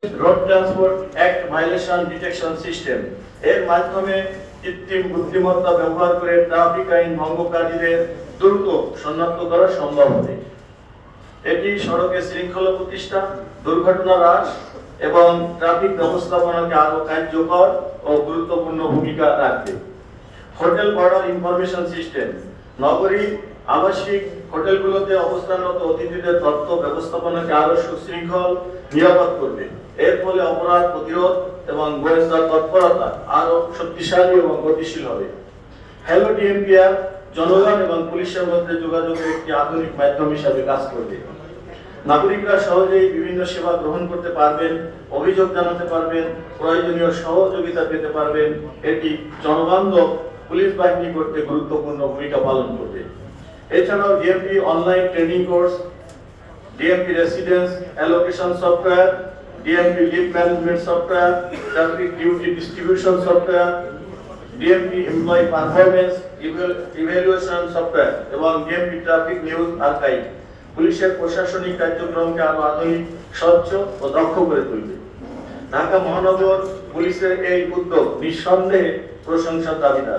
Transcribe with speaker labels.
Speaker 1: Road transport act violation detection system এর মাধ্যমে কৃত্রিম বুদ্ধিমত্তা ব্যবহার করে ট্রাফিক আইন ভঙ্গকারীদের দ্রুত শনাক্ত করা সম্ভব হবে। এটি সড়কে শৃঙ্খলা প্রতিষ্ঠা, দুর্ঘটনা হ্রাস এবং ট্রাফিক ব্যবস্থাপনাকে আরো কার্যকর ও গুরুত্বপূর্ণ ভূমিকা রাখবে। হোটেল অর্ডার ইনফরমেশন সিস্টেম নগরী আবাসিক হোটেলগুলোতে অবস্থানরত অতিথিদের তথ্য ব্যবস্থাপনাকে আরো সুশৃঙ্খল নিরাপদ করবে। এর ফলে অপরাধ প্রতিরোধ এবং গোয়েন্দা তৎপরতা আরো শক্তিশালী এবং গতিশীল হবে। হ্যালো ডিএমপি অ্যাপ জনগণ এবং পুলিশের মধ্যে যোগাযোগের একটি আধুনিক মাধ্যম হিসাবে কাজ করবে। নাগরিকরা সহজেই বিভিন্ন সেবা গ্রহণ করতে পারবেন, অভিযোগ জানাতে পারবেন, প্রয়োজনীয় সহযোগিতা পেতে পারবেন। এটি জনবান্ধব পুলিশ বাহিনী করতে গুরুত্বপূর্ণ ভূমিকা পালন করবে। এছাড়াও DMP online training course, DMP residence allocation software, DMP leave management software, traffic duty distribution software, DMP employee performance evaluation software এবং ডিএমপি ট্রাফিক নিউজ আর্কাইভ পুলিশের প্রশাসনিক কার্যক্রমকে আরো আধুনিক, স্বচ্ছ ও দক্ষ করে তুলবে। ঢাকা মহানগর পুলিশের এই উদ্যোগ নিঃসন্দেহে প্রশংসার দাবিদার।